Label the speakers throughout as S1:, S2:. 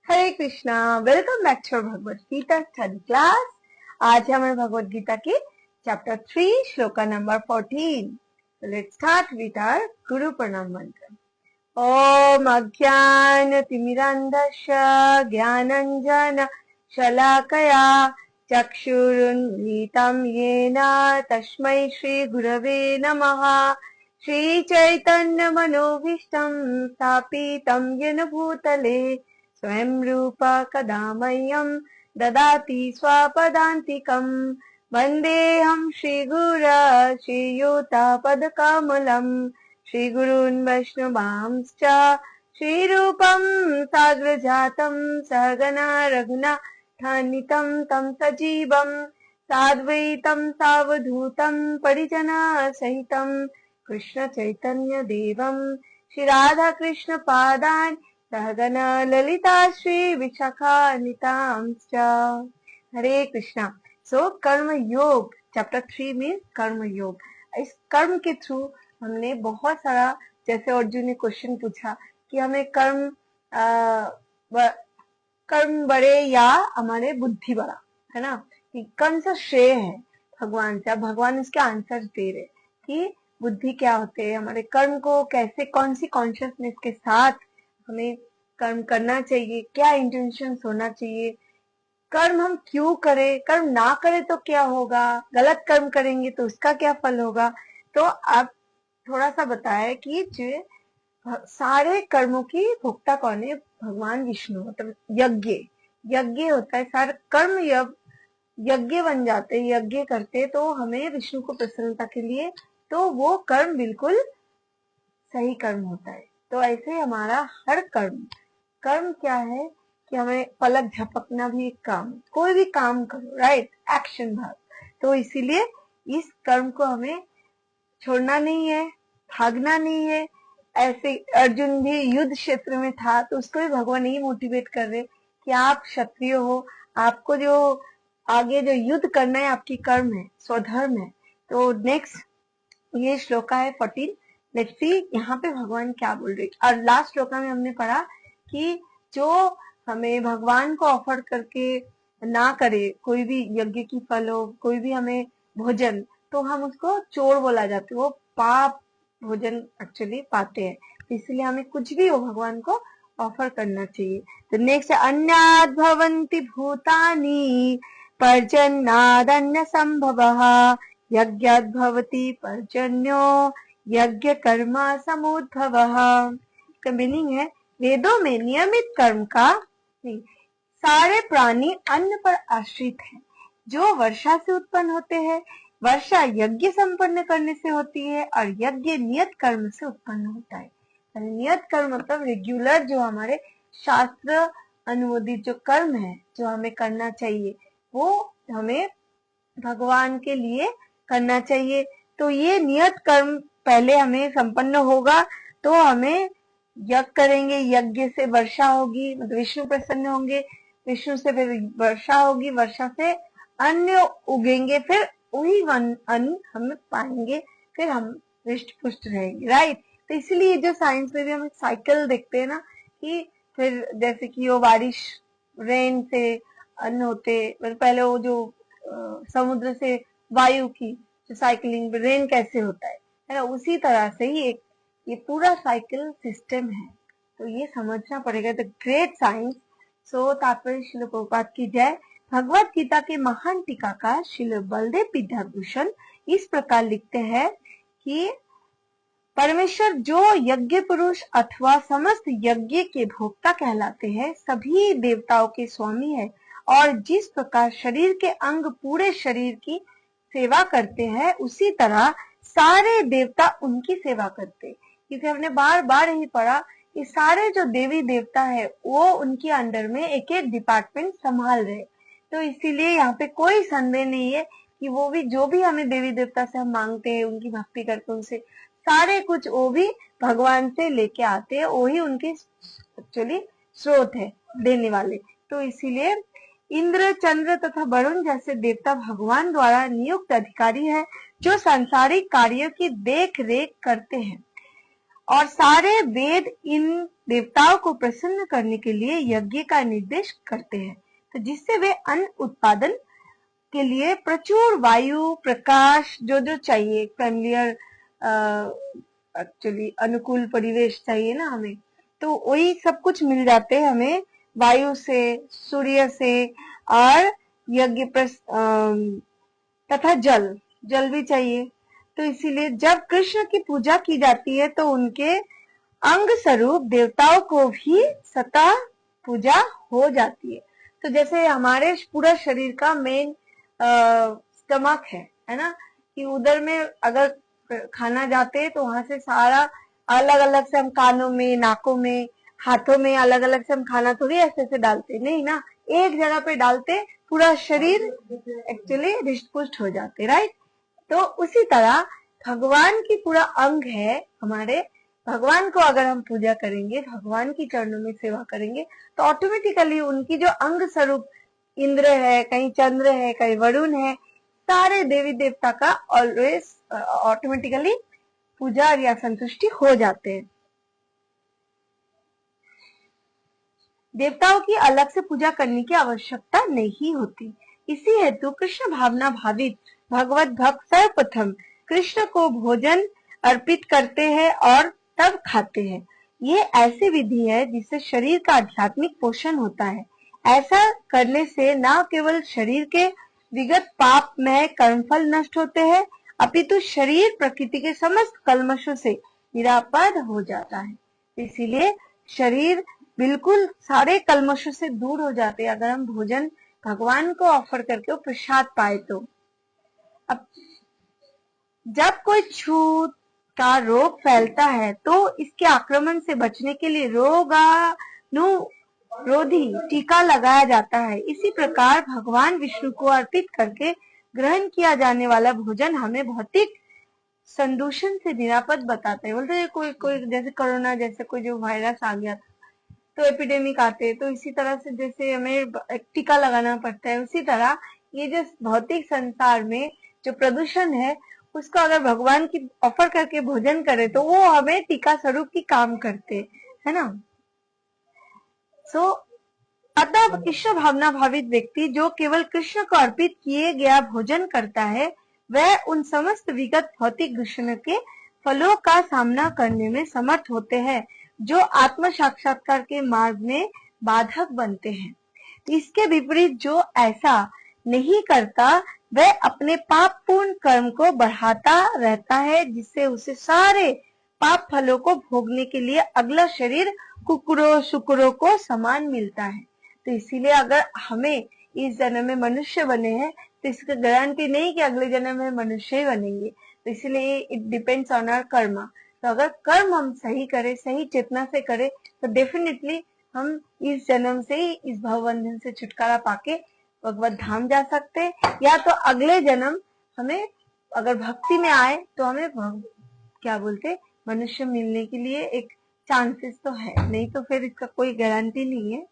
S1: Hare Krishna. Welcome back to Bhagavad Gita study class. आज हम भगवत गीता के chapter 3 shloka number 14। Let's start with our guru pranam मंत्र। ओम अज्ञानतिमिरान्धस्य ज्ञानाञ्जन शलाकया चक्षुरुन्मीलितं येन तस्मै श्रीगुरवे नमः। श्रीचैतन्यमनोभीष्टं स्थापितं येन भूतले स्वयं रूप कदा मह्यं ददाति स्वपदान्तिकम्। वन्देऽहं श्रीगुरा श्रीयुतापदकमलम् श्रीगुरून् वैष्णवांश्च श्रीरूपं साग्रजातं सहगना रघुनाथान्वितं तं सजीवं साद्वैतं सावधूतं परिजनसहितं कृष्ण चैतन्य देवं श्रीराधाकृष्णपादान् सहगना ललिता श्री विशाखान्वितांश्च। हरे कृष्णा। सो कर्म योग चैप्टर 3 मीन्स कर्म योग। इस कर्म के थ्रू हमने बहुत सारा, जैसे अर्जुन ने क्वेश्चन पूछा कि हमें कर्म बड़े या हमारे बुद्धि बड़ा, है ना, कि कौन सा श्रेय है भगवान से। अब भगवान इसके आंसर दे रहे कि बुद्धि क्या होते हैं, हमारे कर्म को कैसे, कौन सी कॉन्शियसनेस के साथ हमें कर्म करना चाहिए, क्या इंटेंशन होना चाहिए, कर्म हम क्यों करें, कर्म ना करें तो क्या होगा, गलत कर्म करेंगे तो उसका क्या फल होगा। तो आप थोड़ा सा बताया कि जो सारे कर्मों की भोक्ता कौन है, भगवान विष्णु, मतलब यज्ञ होता है, सारे कर्म यज्ञ बन जाते, यज्ञ करते तो हमें विष्णु को प्रसन्नता के लिए, तो वो कर्म बिल्कुल सही कर्म होता है। तो ऐसे हमारा हर कर्म क्या है कि हमें पलक झपकना भी एक काम, कोई भी काम करो, राइट, एक्शन भाग। तो इसीलिए इस कर्म को हमें छोड़ना नहीं है, भागना नहीं है। ऐसे अर्जुन भी युद्ध क्षेत्र में था तो उसको भी भगवान यही मोटिवेट कर रहे कि आप क्षत्रिय हो, आपको जो आगे जो युद्ध करना है आपकी कर्म है, स्वधर्म है। तो नेक्स्ट ये श्लोका है 14। लेट्स सी यहाँ पे भगवान क्या बोल रहे। और लास्ट श्लोका में हमने पढ़ा कि जो हमें भगवान को ऑफर करके ना करे, कोई भी यज्ञ की फल हो, कोई भी हमें भोजन, तो हम उसको चोर बोला जाता है, वो पाप भोजन एक्चुअली पाते हैं। तो इसलिए हमें कुछ भी हो भगवान को ऑफर करना चाहिए। तो नेक्स्ट, अन्याद् भवन्ति भूतानि पर्जन्यादन्य संभवः यज्ञाद् भवति पर्जन्यो यज्ञ कर्म समुद्भवः। का मीनिंग है वेदों में नियमित कर्म का सारे प्राणी अन्न पर आश्रित हैं, जो वर्षा से उत्पन्न होते हैं। वर्षा यज्ञ संपन्न करने से होती है और यज्ञ नियत कर्म से उत्पन्न होता है। नियत कर्म मतलब रेगुलर, जो हमारे शास्त्र अनुमोदित जो कर्म है, जो हमें करना चाहिए, वो हमें भगवान के लिए करना चाहिए। तो ये नियत कर्म पहले हमें संपन्न होगा, तो हमें यज्ञ करेंगे, यज्ञ से वर्षा होगी, मतलब विष्णु प्रसन्न होंगे, विष्णु से फिर वर्षा होगी, वर्षा से अन्न उगेंगे, फिर वही अन्न हम पाएंगे, फिर हम हृष्ट पुष्ट रहेंगे, राइट। तो इसीलिए जो साइंस में भी हम साइकिल देखते हैं ना, कि फिर जैसे कि वो बारिश, रेन से अन्न होते, पहले वो जो समुद्र से वायु की जो साइकिलिंग, रेन कैसे होता है ना, उसी तरह से ही एक ये पूरा साइकिल सिस्टम है। तो ये समझना पड़ेगा। The great science. सो तात्पर्य श्रील प्रभुपाद की जय। भगवत गीता के महान टीकाकार श्रील बलदेव विद्याभूषण इस प्रकार लिखते हैं कि परमेश्वर जो यज्ञ पुरुष अथवा समस्त यज्ञ के भोक्ता कहलाते हैं, सभी देवताओं के स्वामी है। और जिस प्रकार शरीर के अंग पूरे शरीर की सेवा करते हैं, उसी तरह सारे देवता उनकी सेवा करते। क्योंकि हमने बार बार यही पढ़ा कि सारे जो देवी देवता है वो उनके अंडर में एक एक डिपार्टमेंट संभाल रहे। तो इसीलिए यहाँ पे कोई संदेह नहीं है कि वो भी, जो भी हमें देवी देवता से हम मांगते हैं, उनकी भक्ति करते हैं, उनसे सारे कुछ वो भी भगवान से लेके आते हैं, वही उनके एक्चुअली स्रोत है देने वाले। तो इसीलिए इंद्र, चंद्र तथा वरुण जैसे देवता भगवान द्वारा नियुक्त अधिकारी है, जो सांसारिक कार्यों की देख रेख करते हैं। और सारे वेद इन देवताओं को प्रसन्न करने के लिए यज्ञ का निर्देश करते हैं, तो जिससे वे अन्न उत्पादन के लिए प्रचुर वायु, प्रकाश जो जो चाहिए, फैमिलियर एक्चुअली अनुकूल परिवेश चाहिए ना हमें, तो वही सब कुछ मिल जाते हैं हमें वायु से, सूर्य से, और यज्ञ तथा जल भी चाहिए। तो इसीलिए जब कृष्ण की पूजा की जाती है तो उनके अंग स्वरूप देवताओं को भी सतह पूजा हो जाती है। तो जैसे हमारे पूरा शरीर का मेन स्टमक है ना, कि उधर में अगर खाना जाते हैं तो वहां से सारा अलग अलग से हम कानों में, नाकों में, हाथों में अलग अलग से हम खाना थोड़ी ऐसे ऐसे डालते नहीं ना, एक जगह पे डालते पूरा शरीर एक्चुअली रिष्ट पुष्ट हो जाते, राइट। तो उसी तरह भगवान की पूरा अंग है हमारे, भगवान को अगर हम पूजा करेंगे, भगवान की चरणों में सेवा करेंगे, तो ऑटोमेटिकली उनकी जो अंग स्वरूप इंद्र है, कहीं चंद्र है, कहीं वरुण है, सारे देवी देवता का ऑलवेज ऑटोमेटिकली पूजा या संतुष्टि हो जाते हैं। देवताओं की अलग से पूजा करने की आवश्यकता नहीं होती। इसी हेतु कृष्ण भावना भावित भगवत भक्त सर्वप्रथम कृष्ण को भोजन अर्पित करते हैं और तब खाते हैं। ये ऐसी विधि है जिससे शरीर का आध्यात्मिक पोषण होता है। ऐसा करने से न केवल शरीर के विगत पाप में कर्मफल नष्ट होते हैं, अपितु शरीर प्रकृति के समस्त कल्मशों से निरापद हो जाता है। इसीलिए शरीर बिल्कुल सारे कल्मशों से दूर हो जाते हैं अगर हम भोजन भगवान को ऑफर करके वो प्रसाद पाए तो। अब जब कोई छूत का रोग फैलता है तो इसके आक्रमण से बचने के लिए रोगाणुरोधी टीका लगाया जाता है। इसी प्रकार भगवान विष्णु को अर्पित करके ग्रहण किया जाने वाला भोजन हमें भौतिक संदूषण से निरापद बताता है। बोलते हैं कोई कोई जैसे कोरोना जैसे कोई जो वायरस आ गया तो एपिडेमिक आते हैं, तो इसी तरह से जैसे हमें टीका लगाना पड़ता है, उसी तरह ये जो भौतिक संसार में जो प्रदूषण है उसको अगर भगवान की ऑफर करके भोजन करे तो वो हमें टीका स्वरूप की काम करते है ना। सो अतः कृष्ण भावना भावित व्यक्ति जो केवल कृष्ण को अर्पित किए गया भोजन करता है वह उन समस्त विगत भौतिक दूषणों के फलों का सामना करने में समर्थ होते हैं जो आत्म साक्षात्कार के मार्ग में बाधक बनते हैं। इसके विपरीत जो ऐसा नहीं करता वह अपने पाप पूर्ण कर्म को बढ़ाता रहता है, जिससे उसे सारे पाप फलों को भोगने के लिए अगला शरीर कुकुरों शुकुरों को समान मिलता है। तो इसीलिए अगर हमें इस जन्म में मनुष्य बने हैं तो इसका गारंटी नहीं कि अगले जन्म में मनुष्य ही बनेंगे। तो इसलिए इट डिपेंड्स ऑन आवर कर्म। तो अगर कर्म हम सही करें, सही चेतना से करें, तो डेफिनेटली हम इस जन्म से ही इस भवबंधन से छुटकारा पाके भगवत धाम जा सकते हैं, या तो अगले जन्म हमें अगर भक्ति में आए तो हमें क्या बोलते मनुष्य मिलने के लिए एक चांसेस तो है, नहीं तो फिर इसका कोई गारंटी नहीं है।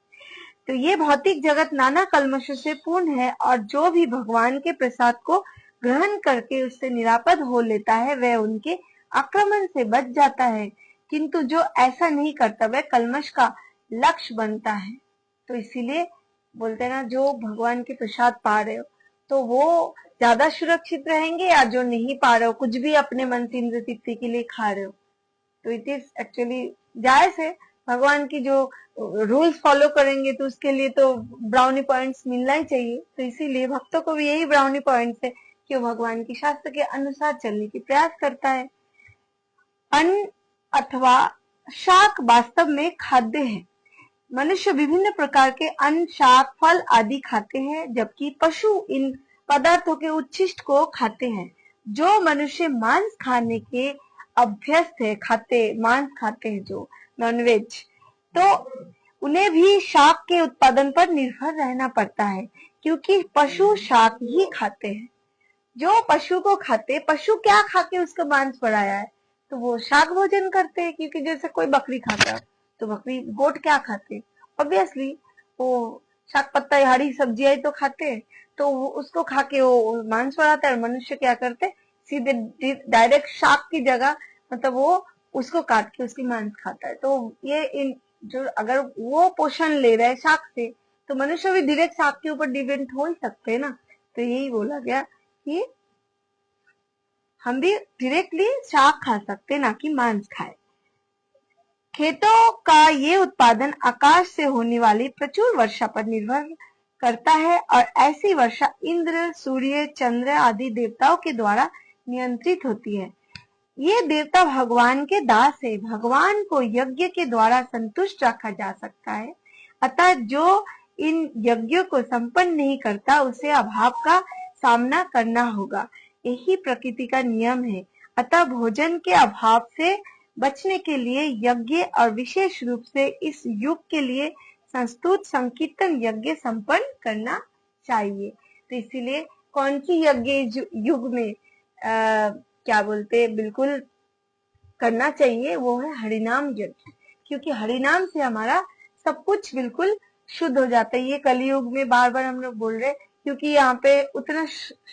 S1: तो ये भौतिक जगत नाना कल्मशों से पूर्ण है और जो भी भगवान के प्रसाद को ग्रहण करके उससे निरापद हो लेता है वह उनके आक्रमण से बच जाता है, किंतु जो ऐसा नहीं करता वह कल्मश का लक्ष्य बनता है। तो इसीलिए बोलते हैं ना, जो भगवान के प्रसाद पा रहे हो तो वो ज्यादा सुरक्षित रहेंगे, या जो नहीं पा रहे हो कुछ भी अपने मन से इंद्र तृप्ति के लिए खा रहे हो, तो इट इज एक्चुअली जायज है। भगवान की जो रूल्स फॉलो करेंगे तो उसके लिए तो ब्राउनी पॉइंट्स मिलना ही चाहिए। तो इसीलिए भक्तों को भी यही ब्राउनी पॉइंट्स है कि वो भगवान की शास्त्र के अनुसार चलने की प्रयास करता है। अन्न अथवा शाक वास्तव में खाद्य है। मनुष्य विभिन्न प्रकार के अन्न, शाक, फल आदि खाते हैं, जबकि पशु इन पदार्थों के उच्छिष्ट को खाते हैं। जो मनुष्य मांस खाने के अभ्यस्त है, मांस खाते हैं जो नॉनवेज, तो उन्हें भी शाक के उत्पादन पर निर्भर रहना पड़ता है, क्योंकि पशु शाक ही खाते हैं। जो पशु को खाते, पशु क्या खा के उसका मांस बढ़ाया है, तो वो शाक भोजन करते हैं। क्योंकि जैसे कोई बकरी खाता है तो बकरी गोट क्या खाते, ऑब्वियसली वो शाक पत्ता हरी सब्जियां तो खाते हैं, तो उसको खा के वो मांस बढ़ाता है। और मनुष्य क्या करते, सीधे डायरेक्ट शाक की जगह मतलब वो उसको काट के उसकी मांस खाता है। तो ये जो अगर वो पोषण ले रहा है शाक से, तो मनुष्य भी डायरेक्ट शाक के ऊपर डिपेंड हो ही सकते हैं ना। तो यही बोला गया कि हम भी डायरेक्टली शाक खा सकते हैं, ना कि मांस खाए। खेतों का ये उत्पादन आकाश से होने वाली प्रचुर वर्षा पर निर्भर करता है और ऐसी वर्षा इंद्र, सूर्य, चंद्र आदि देवताओं के द्वारा नियंत्रित होती है। ये देवता भगवान के दास है। भगवान को यज्ञ के द्वारा संतुष्ट रखा जा सकता है। अतः जो इन यज्ञों को संपन्न नहीं करता उसे अभाव का सामना करना होगा। यही प्रकृति का नियम है। अतः भोजन के अभाव से बचने के लिए यज्ञ और विशेष रूप से इस युग के लिए संस्तुत संकीर्तन यज्ञ संपन्न करना चाहिए। तो इसीलिए कौन सी यज्ञ युग में क्या बोलते हैं बिल्कुल करना चाहिए, वो है हरिनाम यज्ञ, क्योंकि हरिनाम से हमारा सब कुछ बिल्कुल शुद्ध हो जाता है। ये कलयुग में बार बार हम लोग बोल रहे हैं, क्योंकि यहाँ पे उतना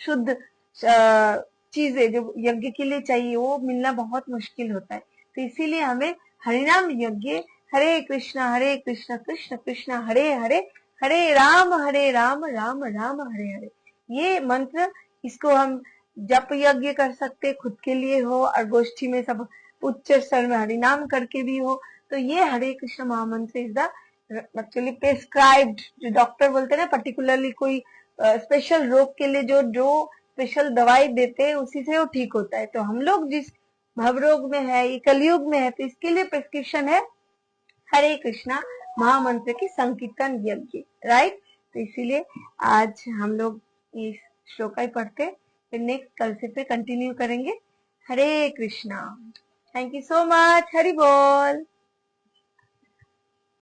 S1: शुद्ध चीजें जो यज्ञ के लिए चाहिए वो मिलना बहुत मुश्किल होता है। तो इसीलिए हमें हरिनाम यज्ञ, हरे कृष्ण कृष्ण कृष्ण हरे हरे, हरे राम राम राम हरे हरे, ये मंत्र, इसको हम जप यज्ञ कर सकते, खुद के लिए हो और गोष्ठी में सब उच्च स्वर में हरिनाम करके भी हो। तो ये हरे कृष्ण महामंत्र इज द एक्चुअली प्रेस्क्राइब्ड, जो डॉक्टर बोलते हैं ना, पर्टिकुलरली कोई स्पेशल रोग के लिए जो स्पेशल दवाई देते हैं उसी से वो ठीक होता है। तो हम लोग जिस भवरोग में है, ये कलयुग में है, तो इसके लिए प्रिस्क्रिप्शन है हरे कृष्णा महामंत्र की संकीर्तन यज्ञ, राइट। तो इसीलिए आज हम लोग इस श्लोक ही पढ़ते, फिर नेक्स्ट कल से फिर कंटिन्यू करेंगे। Hare Krishna. Thank you so much. Hari बोल।